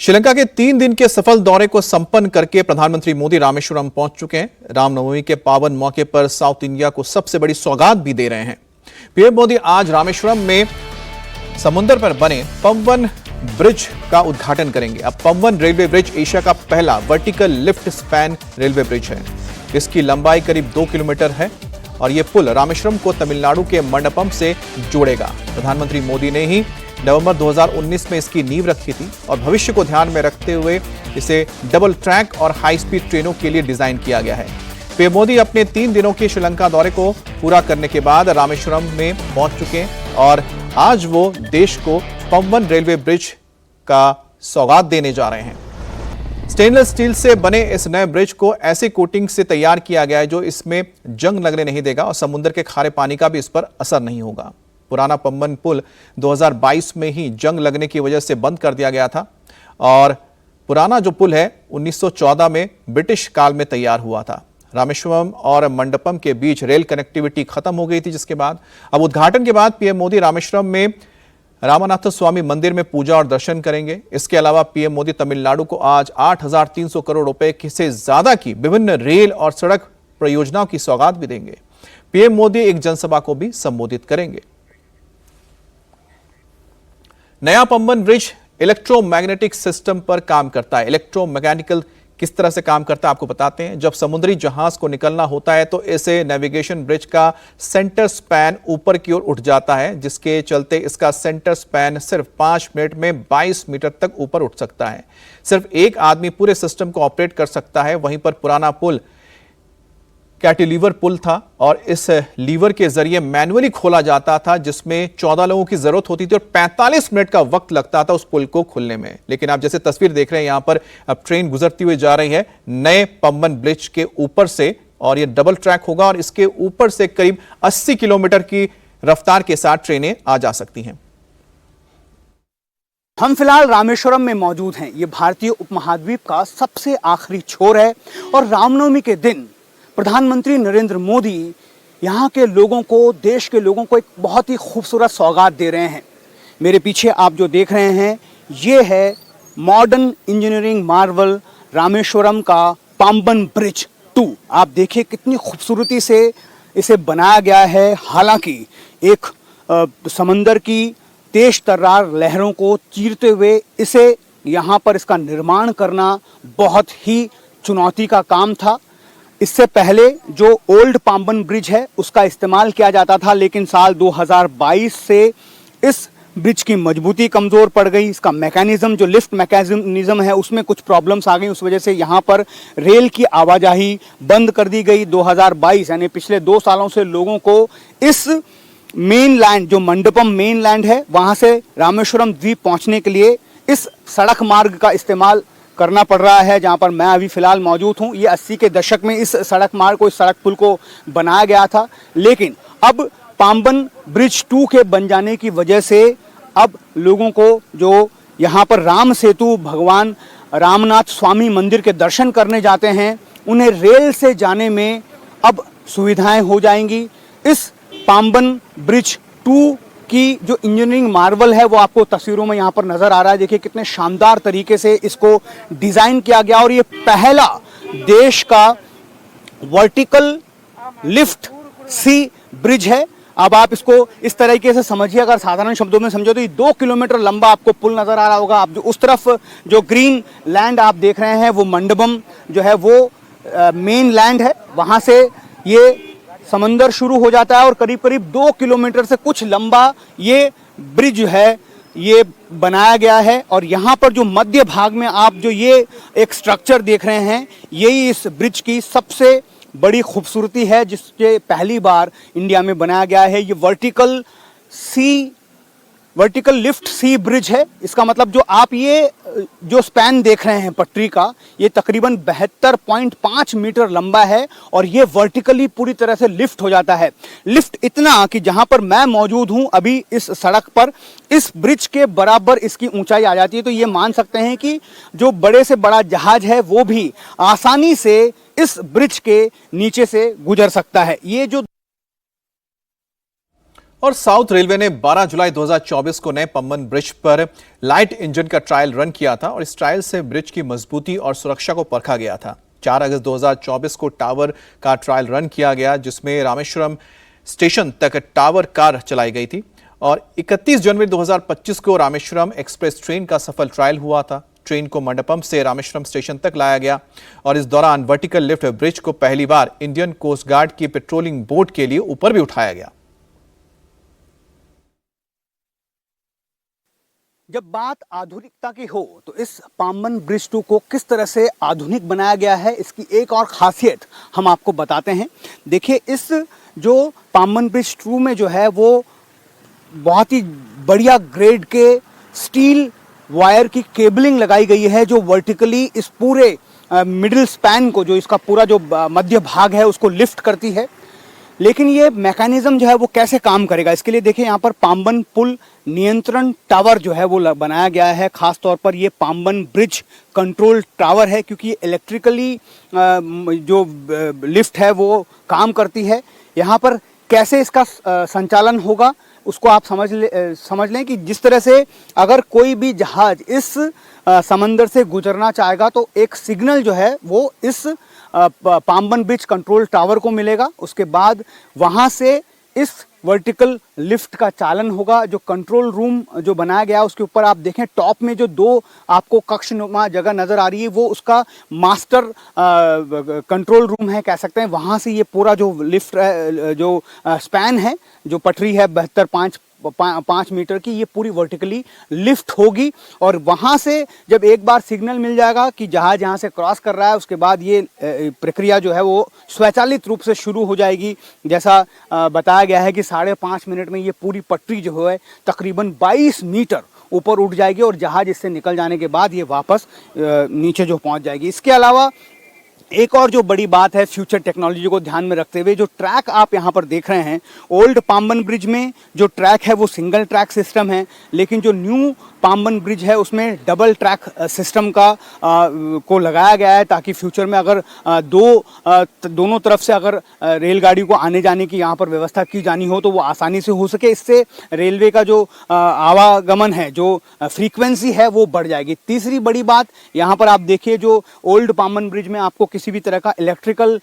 श्रीलंका के 3 दिन के सफल दौरे को संपन्न करके प्रधानमंत्री मोदी रामेश्वरम पहुंच चुके हैं। रामनवमी के पावन मौके पर साउथ इंडिया को सबसे बड़ी सौगात भी दे रहे हैं। पीएम मोदी आज रामेश्वरम में समुद्र पर बने पम्बन ब्रिज का उद्घाटन करेंगे। अब पम्बन रेलवे ब्रिज एशिया का पहला vertical lift span railway bridge है। इसकी लंबाई करीब 2 किलोमीटर है और यह पुल रामेश्वरम को तमिलनाडु के मंडपम से जोड़ेगा। प्रधानमंत्री मोदी ने ही नवंबर 2019 में इसकी नींव रखी थी और भविष्य को ध्यान में रखते हुए इसे डबल ट्रैक और हाई स्पीड ट्रेनों के लिए डिजाइन किया गया है। पीएम मोदी अपने 3 दिनों के श्रीलंका दौरे को पूरा करने के बाद रामेश्वरम में पहुंच चुके हैं और आज वो देश को पम्बन रेलवे ब्रिज का सौगात देने जा रहे हैं। स्टेनलेस स्टील से बने इस नए ब्रिज को ऐसे कोटिंग से तैयार किया गया है जो इसमें जंग लगने नहीं देगा और समुद्र के खारे पानी का भी इस पर असर नहीं होगा। पुराना पम्बन पुल 2022 में ही जंग लगने की वजह से बंद कर दिया गया था और पुराना जो पुल है 1914 में ब्रिटिश काल में तैयार हुआ था। रामेश्वरम और मंडपम के बीच रेल कनेक्टिविटी खत्म हो गई थी, जिसके बाद अब उद्घाटन के बाद पीएम मोदी रामेश्वरम में रामानाथ स्वामी मंदिर में पूजा और दर्शन करेंगे। इसके अलावा पीएम मोदी तमिलनाडु को आज 8,300 करोड़ रुपए से ज्यादा की विभिन्न रेल और सड़क परियोजनाओं की सौगात भी देंगे। पीएम मोदी एक जनसभा को भी संबोधित करेंगे। नया पम्बन ब्रिज इलेक्ट्रोमैग्नेटिक सिस्टम पर काम करता है। इलेक्ट्रोमैकेनिकल किस तरह से काम करता है आपको बताते हैं। जब समुद्री जहाज को निकलना होता है तो इसे नेविगेशन ब्रिज का सेंटर स्पैन ऊपर की ओर उठ जाता है, जिसके चलते इसका सेंटर स्पैन सिर्फ 5 मिनट में 22 मीटर तक ऊपर उठ सकता है। सिर्फ एक आदमी पूरे सिस्टम को ऑपरेट कर सकता है। वहीं पर पुराना पुल कैटिलीवर पुल था और इस लीवर के जरिए मैनुअली खोला जाता था, जिसमें 14 लोगों की जरूरत होती थी और 45 मिनट का वक्त लगता था उस पुल को खुलने में। लेकिन आप जैसे तस्वीर देख रहे हैं यहां पर अब ट्रेन गुजरती हुई जा रही है नए पम्बन ब्रिज के ऊपर से और यह डबल ट्रैक होगा और इसके ऊपर से करीब 80 किलोमीटर की रफ्तार के साथ ट्रेनें आ जा सकती हैं। हम फिलहाल रामेश्वरम में मौजूद हैं। यह भारतीय उपमहाद्वीप का सबसे आखिरी छोर है और रामनवमी के दिन प्रधानमंत्री नरेंद्र मोदी यहाँ के लोगों को, देश के लोगों को एक बहुत ही खूबसूरत सौगात दे रहे हैं। मेरे पीछे आप जो देख रहे हैं ये है मॉडर्न इंजीनियरिंग मार्वल रामेश्वरम का पम्बन ब्रिज 2। आप देखिए कितनी खूबसूरती से इसे बनाया गया है। हालांकि एक समंदर की तेज तर्रार लहरों को चीरते हुए इसे यहाँ पर इसका निर्माण करना बहुत ही चुनौती का काम था। इससे पहले जो ओल्ड पम्बन ब्रिज है उसका इस्तेमाल किया जाता था, लेकिन साल 2022 से इस ब्रिज की मजबूती कमज़ोर पड़ गई। इसका मैकेनिज्म, जो लिफ्ट मैकेनिज्म है, उसमें कुछ प्रॉब्लम्स आ गई। उस वजह से यहाँ पर रेल की आवाजाही बंद कर दी गई। 2022 यानी पिछले 2 सालों से लोगों को इस मेन लैंड, जो मंडपम मेन लैंड है, वहाँ से रामेश्वरम द्वीप पहुँचने के लिए इस सड़क मार्ग का इस्तेमाल करना पड़ रहा है, जहां पर मैं अभी फिलहाल मौजूद हूं। ये 80 के दशक में इस सड़क मार्ग को, इस सड़क पुल को बनाया गया था, लेकिन अब पम्बन ब्रिज 2 के बन जाने की वजह से अब लोगों को जो यहां पर राम सेतु, भगवान रामनाथ स्वामी मंदिर के दर्शन करने जाते हैं, उन्हें रेल से जाने में अब सुविधाएं हो जाएंगी। इस पम्बन ब्रिज 2 की जो इंजीनियरिंग मार्वल है वो आपको तस्वीरों में यहाँ पर नजर आ रहा है। देखिए कितने शानदार तरीके से इसको डिजाइन किया गया और ये पहला देश का वर्टिकल लिफ्ट सी ब्रिज है। अब आप इसको इस तरीके से समझिए, अगर साधारण शब्दों में समझो तो ये 2 किलोमीटर लंबा आपको पुल नजर आ रहा होगा। आप जो उस तरफ जो ग्रीन लैंड आप देख रहे हैं वो मंडपम जो है वो मेन लैंड है। वहां से ये समंदर शुरू हो जाता है और करीब करीब 2 किलोमीटर से कुछ लंबा ये ब्रिज है, ये बनाया गया है। और यहाँ पर जो मध्य भाग में आप जो ये एक स्ट्रक्चर देख रहे हैं, यही इस ब्रिज की सबसे बड़ी खूबसूरती है, जिसके पहली बार इंडिया में बनाया गया है। ये वर्टिकल लिफ्ट सी ब्रिज है। इसका मतलब जो आप ये जो स्पैन देख रहे हैं पटरी का, ये तकरीबन 72.5 मीटर लंबा है और ये वर्टिकली पूरी तरह से लिफ्ट हो जाता है। लिफ्ट इतना कि जहां पर मैं मौजूद हूं अभी इस सड़क पर, इस ब्रिज के बराबर इसकी ऊंचाई आ जाती है। तो ये मान सकते हैं कि जो बड़े से बड़ा जहाज है वो भी आसानी से इस ब्रिज के नीचे से गुजर सकता है। ये जो और साउथ रेलवे ने 12 जुलाई 2024 को नए पम्बन ब्रिज पर लाइट इंजन का ट्रायल रन किया था और इस ट्रायल से ब्रिज की मजबूती और सुरक्षा को परखा गया था। 4 अगस्त 2024 को टावर का ट्रायल रन किया गया, जिसमें रामेश्वरम स्टेशन तक टावर कार चलाई गई थी और 31 जनवरी 2025 को रामेश्वरम एक्सप्रेस ट्रेन का सफल ट्रायल हुआ था। ट्रेन को मंडपम से रामेश्वरम स्टेशन तक लाया गया और इस दौरान वर्टिकल लिफ्ट ब्रिज को पहली बार इंडियन कोस्ट गार्ड की पेट्रोलिंग बोट के लिए ऊपर भी उठाया गया। जब बात आधुनिकता की हो तो इस पाम्बन ब्रिज 2 को किस तरह से आधुनिक बनाया गया है, इसकी एक और खासियत हम आपको बताते हैं। देखिए, इस जो पाम्बन ब्रिज 2 में जो है वो बहुत ही बढ़िया ग्रेड के स्टील वायर की केबलिंग लगाई गई है, जो वर्टिकली इस पूरे मिडिल स्पैन को, जो इसका पूरा जो मध्य भाग है उसको लिफ्ट करती है। लेकिन ये मैकेनिज्म जो है वो कैसे काम करेगा, इसके लिए देखिए यहाँ पर पाम्बन पुल नियंत्रण टावर जो है वो बनाया गया है। खास तौर पर ये पाम्बन ब्रिज कंट्रोल टावर है, क्योंकि ये इलेक्ट्रिकली जो लिफ्ट है वो काम करती है। यहाँ पर कैसे इसका संचालन होगा उसको आप समझ लें कि जिस तरह से अगर कोई भी जहाज इस समंदर से गुजरना चाहेगा तो एक सिग्नल जो है वो इस पाम्बन ब्रिज कंट्रोल टावर को मिलेगा। उसके बाद वहाँ से इस वर्टिकल लिफ्ट का चालन होगा। जो कंट्रोल रूम जो बनाया गया उसके ऊपर आप देखें, टॉप में जो 2 आपको कक्षनुमा जगह नज़र आ रही है वो उसका मास्टर कंट्रोल रूम है, कह सकते हैं। वहाँ से ये पूरा जो लिफ्ट जो स्पैन है, जो पटरी है 72.5 मीटर की, ये पूरी वर्टिकली लिफ्ट होगी और वहाँ से जब एक बार सिग्नल मिल जाएगा कि जहाज यहाँ से क्रॉस कर रहा है, उसके बाद ये प्रक्रिया जो है वो स्वचालित रूप से शुरू हो जाएगी। जैसा बताया गया है कि 5.5 मिनट में ये पूरी पटरी जो है तकरीबन 22 मीटर ऊपर उठ जाएगी और जहाज इससे निकल जाने के बाद ये वापस नीचे जो पहुँच जाएगी। इसके अलावा एक और जो बड़ी बात है, फ्यूचर टेक्नोलॉजी को ध्यान में रखते हुए जो ट्रैक आप यहाँ पर देख रहे हैं, ओल्ड पाम्बन ब्रिज में जो ट्रैक है वो सिंगल ट्रैक सिस्टम है, लेकिन जो न्यू पाम्बन ब्रिज है उसमें डबल ट्रैक सिस्टम का को लगाया गया है, ताकि फ्यूचर में अगर दोनों तरफ से अगर रेलगाड़ी को आने जाने की यहाँ पर व्यवस्था की जानी हो तो वो आसानी से हो सके। इससे रेलवे का जो आवागमन है, जो फ्रीक्वेंसी है वो बढ़ जाएगी। तीसरी बड़ी बात यहाँ पर आप देखिए, जो ओल्ड पाम्बन ब्रिज में आपको किसी भी तरह का इलेक्ट्रिकल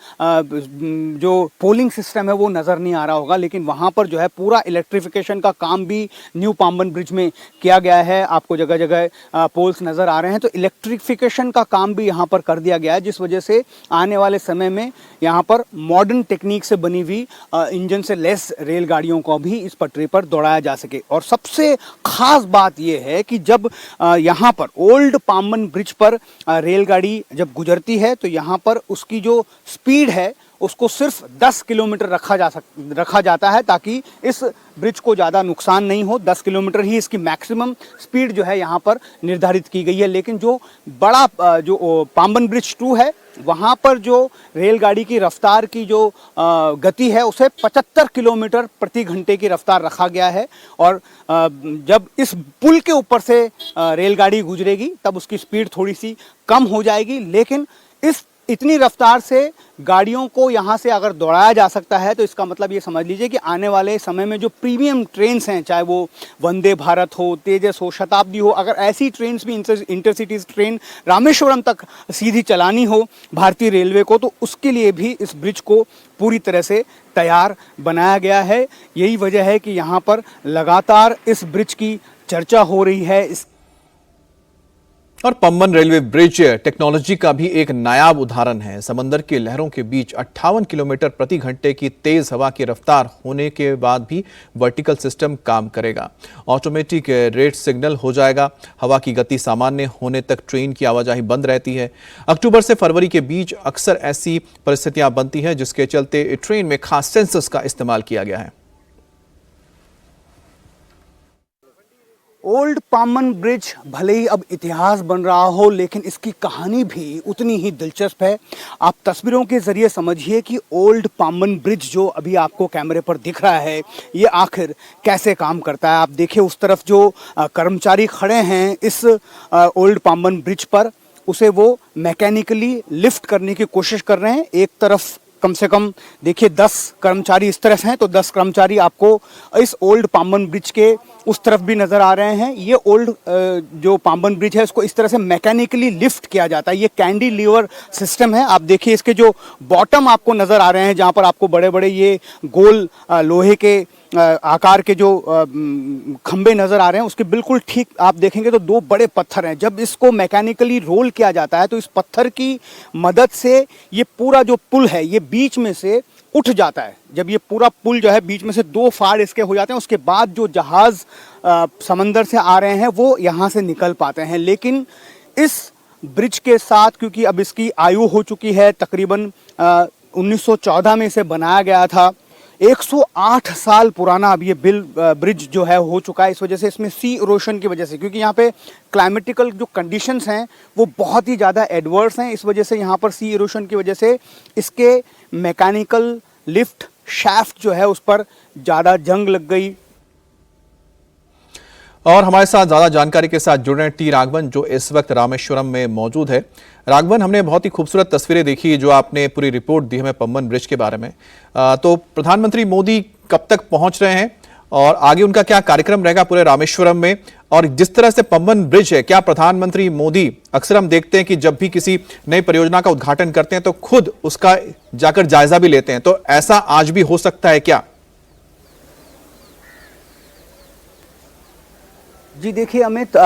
जो पोलिंग सिस्टम है वो नज़र नहीं आ रहा होगा, लेकिन वहाँ पर जो है पूरा इलेक्ट्रिफिकेशन का काम भी न्यू पाम्बन ब्रिज में किया गया है। आपको जगह जगह पोल्स नज़र आ रहे हैं, तो इलेक्ट्रिफिकेशन का काम भी यहाँ पर कर दिया गया है, जिस वजह से आने वाले समय में यहाँ पर मॉडर्न टेक्निक से बनी हुई इंजन से लेस रेलगाड़ियों को भी इस पटरी पर दौड़ाया जा सके। और सबसे खास बात यह है कि जब यहाँ पर ओल्ड पाम्बन ब्रिज पर रेलगाड़ी जब गुजरती है तो यहाँ पर उसकी जो स्पीड है उसको सिर्फ 10 किलोमीटर रखा जाता है, ताकि इस ब्रिज को ज़्यादा नुकसान नहीं हो। 10 किलोमीटर ही इसकी मैक्सिमम स्पीड जो है यहाँ पर निर्धारित की गई है। लेकिन जो बड़ा जो पाम्बन ब्रिज 2 है वहाँ पर जो रेलगाड़ी की रफ्तार की जो गति है उसे 75 किलोमीटर प्रति घंटे की रफ्तार रखा गया है। और जब इस पुल के ऊपर से रेलगाड़ी गुजरेगी तब उसकी स्पीड थोड़ी सी कम हो जाएगी, लेकिन इस इतनी रफ्तार से गाड़ियों को यहाँ से अगर दौड़ाया जा सकता है तो इसका मतलब ये समझ लीजिए कि आने वाले समय में जो प्रीमियम ट्रेन्स हैं, चाहे वो वंदे भारत हो, तेजस हो, शताब्दी हो, अगर ऐसी ट्रेन्स भी इंटरसिटीज ट्रेन रामेश्वरम तक सीधी चलानी हो भारतीय रेलवे को, तो उसके लिए भी इस ब्रिज को पूरी तरह से तैयार बनाया गया है। यही वजह है कि यहाँ पर लगातार इस ब्रिज की चर्चा हो रही है। और पम्बन रेलवे ब्रिज टेक्नोलॉजी का भी एक नायाब उदाहरण है। समंदर की लहरों के बीच 58 किलोमीटर प्रति घंटे की तेज हवा की रफ्तार होने के बाद भी वर्टिकल सिस्टम काम करेगा। ऑटोमेटिक रेट सिग्नल हो जाएगा। हवा की गति सामान्य होने तक ट्रेन की आवाजाही बंद रहती है। अक्टूबर से फरवरी के बीच अक्सर ऐसी परिस्थितियां बनती हैं जिसके चलते ट्रेन में खास सेंसर्स का इस्तेमाल किया गया है। ओल्ड पाम्बन ब्रिज भले ही अब इतिहास बन रहा हो, लेकिन इसकी कहानी भी उतनी ही दिलचस्प है। आप तस्वीरों के जरिए समझिए कि ओल्ड पाम्बन ब्रिज जो अभी आपको कैमरे पर दिख रहा है ये आखिर कैसे काम करता है। आप देखिए उस तरफ जो कर्मचारी खड़े हैं इस ओल्ड पाम्बन ब्रिज पर, उसे वो मैकेनिकली लिफ्ट करने की कोशिश कर रहे हैं। एक तरफ कम से कम देखिए 10 कर्मचारी इस तरह से हैं, तो 10 कर्मचारी आपको इस ओल्ड पाम्बन ब्रिज के उस तरफ भी नजर आ रहे हैं। ये ओल्ड जो पाम्बन ब्रिज है इसको इस तरह से मैकेनिकली लिफ्ट किया जाता है। ये कैंडिलीवर सिस्टम है। आप देखिए इसके जो बॉटम आपको नजर आ रहे हैं, जहां पर आपको बड़े बड़े ये गोल लोहे के आकार के जो खंबे नजर आ रहे हैं, उसके बिल्कुल ठीक आप देखेंगे तो 2 बड़े पत्थर हैं। जब इसको मैकेनिकली रोल किया जाता है तो इस पत्थर की मदद से ये पूरा जो पुल है ये बीच में से उठ जाता है। जब ये पूरा पुल जो है बीच में से 2 फाड़ इसके हो जाते हैं, उसके बाद जो जहाज समंदर से आ रहे हैं वो यहाँ से निकल पाते हैं। लेकिन इस ब्रिज के साथ, क्योंकि अब इसकी आयु हो चुकी है, तकरीबन 1914 में इसे बनाया गया था, 108 साल पुराना अब ये ब्रिज जो है हो चुका है। इस वजह से इसमें सी इरोशन की वजह से, क्योंकि यहाँ पे क्लाइमेटिकल जो कंडीशंस हैं वो बहुत ही ज़्यादा एडवर्स हैं, इस वजह से यहाँ पर सी इरोशन की वजह से इसके मैकेनिकल लिफ्ट शाफ्ट जो है उस पर ज़्यादा जंग लग गई। और हमारे साथ ज्यादा जानकारी के साथ जुड़ रहे हैं टी राघवन, जो इस वक्त रामेश्वरम में मौजूद है। राघवन, हमने बहुत ही खूबसूरत तस्वीरें देखी जो आपने पूरी रिपोर्ट दी हमें पंबन ब्रिज के बारे में। तो प्रधानमंत्री मोदी कब तक पहुंच रहे हैं और आगे उनका क्या कार्यक्रम रहेगा पूरे रामेश्वरम में? और जिस तरह से पंबन ब्रिज है, क्या प्रधानमंत्री मोदी, अक्सर हम देखते हैं कि जब भी किसी नई परियोजना का उद्घाटन करते हैं तो खुद उसका जाकर जायजा भी लेते हैं, तो ऐसा आज भी हो सकता है क्या? जी देखिए अमित,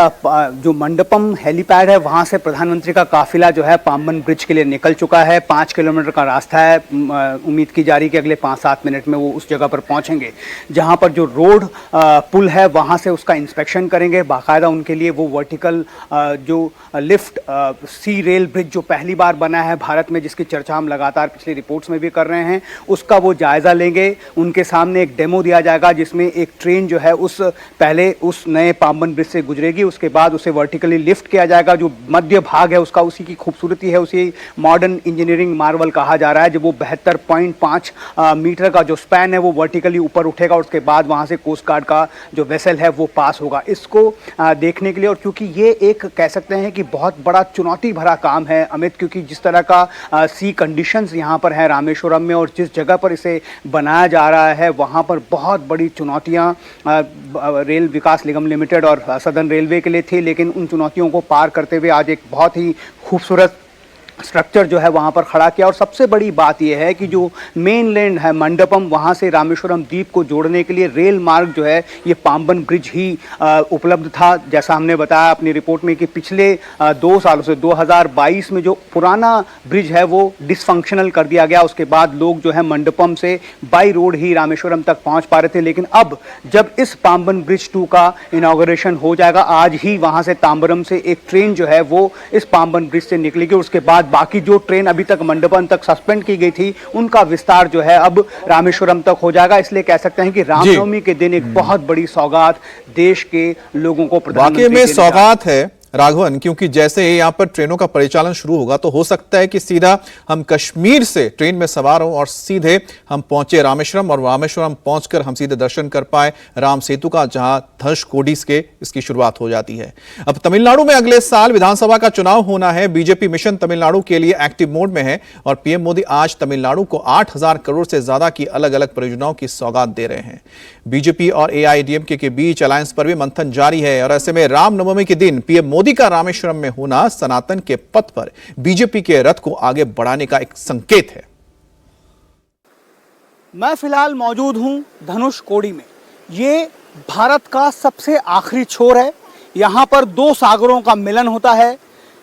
जो मंडपम हेलीपैड है वहाँ से प्रधानमंत्री का काफिला जो है पाम्बन ब्रिज के लिए निकल चुका है। 5 किलोमीटर का रास्ता है। उम्मीद की जा रही है कि अगले 5-7 मिनट में वो उस जगह पर पहुँचेंगे जहाँ पर जो रोड पुल है वहाँ से उसका इंस्पेक्शन करेंगे। बाकायदा उनके लिए वो वर्टिकल जो लिफ्ट सी रेल ब्रिज जो पहली बार बना है भारत में, जिसकी चर्चा हम लगातार पिछली रिपोर्ट्स में भी कर रहे हैं, उसका वो जायज़ा लेंगे। उनके सामने एक डेमो दिया जाएगा जिसमें एक ट्रेन जो है पहले उस नए पाम्बन ब्रिज से गुजरेगी, उसके बाद उसे वर्टिकली लिफ्ट किया जाएगा। जो मध्य भाग है उसका, उसी की खूबसूरती है, उसी मॉडर्न इंजीनियरिंग मार्वल कहा जा रहा है। जब वो 72.5 मीटर का जो स्पैन है वो वर्टिकली ऊपर उठेगा, और उसके बाद वहां से कोस्ट गार्ड का जो वेसल है वो पास होगा। इसको देखने के लिए, और क्योंकि ये एक कह सकते हैं कि बहुत बड़ा चुनौती भरा काम है अमित, क्योंकि जिस तरह का सी कंडीशंस यहाँ पर है रामेश्वरम में और जिस जगह पर इसे बनाया जा रहा है वहाँ पर बहुत बड़ी चुनौतियाँ रेल विकास निगम लिमिटेड और सदर्न रेलवे के लिए थी। लेकिन उन चुनौतियों को पार करते हुए आज एक बहुत ही खूबसूरत स्ट्रक्चर जो है वहाँ पर खड़ा किया। और सबसे बड़ी बात यह है कि जो मेन लैंड है मंडपम, वहाँ से रामेश्वरम द्वीप को जोड़ने के लिए रेल मार्ग जो है ये पाम्बन ब्रिज ही उपलब्ध था। जैसा हमने बताया अपनी रिपोर्ट में कि पिछले 2 सालों से 2022 में जो पुराना ब्रिज है वो डिसफंक्शनल कर दिया गया। उसके बाद लोग जो है मंडपम से बाई रोड ही रामेश्वरम तक पहुँच पा रहे थे। लेकिन अब जब इस पाम्बन ब्रिज 2 का इनॉग्रेशन हो जाएगा, आज ही वहाँ से तांबरम से एक ट्रेन जो है वो इस पाम्बन ब्रिज से निकलेगी। उसके बाद बाकी जो ट्रेन अभी तक मंडपम तक सस्पेंड की गई थी उनका विस्तार जो है अब रामेश्वरम तक हो जाएगा। इसलिए कह सकते हैं कि रामनवमी के दिन एक बहुत बड़ी सौगात देश के लोगों को वाकई में सौगात है राघवन, क्योंकि जैसे ही यहाँ पर ट्रेनों का परिचालन शुरू होगा तो हो सकता है कि सीधा हम कश्मीर से ट्रेन में सवार हों और सीधे हम पहुंचे रामेश्वरम, और रामेश्वरम पहुंचकर हम सीधे दर्शन कर पाए राम सेतु का, जहां धनुषकोडी से इसकी शुरुआत हो जाती है। अब तमिलनाडु में अगले साल विधानसभा का चुनाव होना है। बीजेपी मिशन तमिलनाडु के लिए एक्टिव मोड में है और पीएम मोदी आज तमिलनाडु को 8,000 करोड़ से ज्यादा की अलग अलग परियोजनाओं की सौगात दे रहे हैं। बीजेपी और एआईएडीएमके के बीच अलायंस पर भी मंथन जारी है, और ऐसे में रामनवमी के दिन पीएम मोदी का रामेश्वरम में होना सनातन के पथ पर बीजेपी के रथ को आगे बढ़ाने का एक संकेत है। मैं फिलहाल मौजूद हूं धनुषकोडी में। ये भारत का सबसे आखिरी छोर है। यहां पर 2 सागरों का मिलन होता है,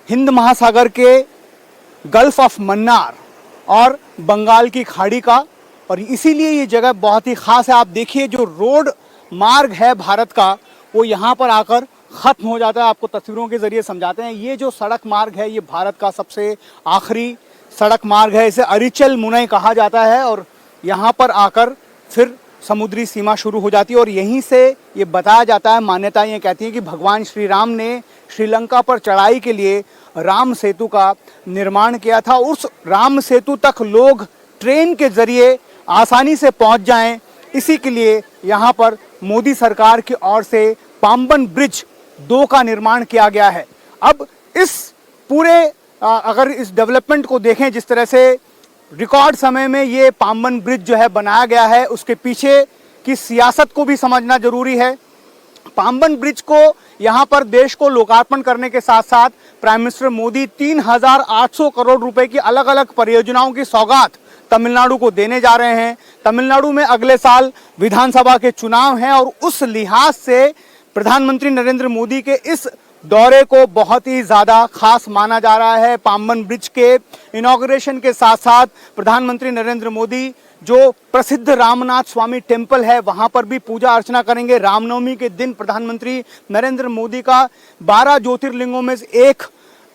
हिंद महासागर के गल्फ ऑफ मन्नार और बंगाल की खाड़ी का, और इसीलिए ये जगह बहुत ही खास है। आप देखिए जो रोड मार्ग है भारत का वो यहाँ पर आकर ख़त्म हो जाता है। आपको तस्वीरों के ज़रिए समझाते हैं। ये जो सड़क मार्ग है ये भारत का सबसे आखिरी सड़क मार्ग है। इसे अरिचल मुनई कहा जाता है, और यहाँ पर आकर फिर समुद्री सीमा शुरू हो जाती है। और यहीं से ये बताया जाता है, मान्यताएं ये कहती हैं कि भगवान श्री राम ने श्रीलंका पर चढ़ाई के लिए राम सेतु का निर्माण किया था। उस राम सेतु तक लोग ट्रेन के ज़रिए आसानी से पहुँच जाएं, इसी के लिए यहाँ पर मोदी सरकार की ओर से पाम्बन ब्रिज 2 का निर्माण किया गया है। अब इस पूरे अगर इस डेवलपमेंट को देखें, जिस तरह से रिकॉर्ड समय में ये पाम्बन ब्रिज जो है बनाया गया है, उसके पीछे की सियासत को भी समझना जरूरी है। पाम्बन ब्रिज को यहां पर देश को लोकार्पण करने के साथ साथ प्राइम मिनिस्टर मोदी 3,800 करोड़ रुपए की अलग अलग परियोजनाओं की सौगात तमिलनाडु को देने जा रहे हैं। तमिलनाडु में अगले साल विधानसभा के चुनाव हैं और उस लिहाज से प्रधानमंत्री नरेंद्र मोदी के इस दौरे को बहुत ही ज़्यादा खास माना जा रहा है। पाम्बन ब्रिज के इनॉग्रेशन के साथ साथ प्रधानमंत्री नरेंद्र मोदी जो प्रसिद्ध रामनाथ स्वामी टेम्पल है वहां पर भी पूजा अर्चना करेंगे। रामनवमी के दिन प्रधानमंत्री नरेंद्र मोदी का 12 ज्योतिर्लिंगों में एक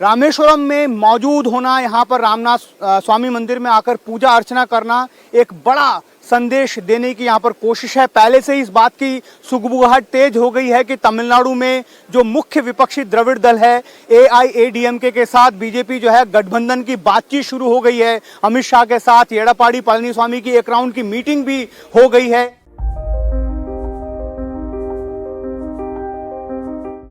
रामेश्वरम में मौजूद होना, यहाँ पर रामनाथ स्वामी मंदिर में आकर पूजा अर्चना करना एक बड़ा संदेश देने की यहाँ पर कोशिश है। पहले से ही इस बात की सुगबुगाहट तेज हो गई है कि तमिलनाडु में जो मुख्य विपक्षी द्रविड़ दल है AIADMK के साथ बीजेपी जो है गठबंधन की बातचीत शुरू हो गई है। अमित शाह के साथ एड़ापाडी पळनिस्वामी की एक राउंड की मीटिंग भी हो गई है।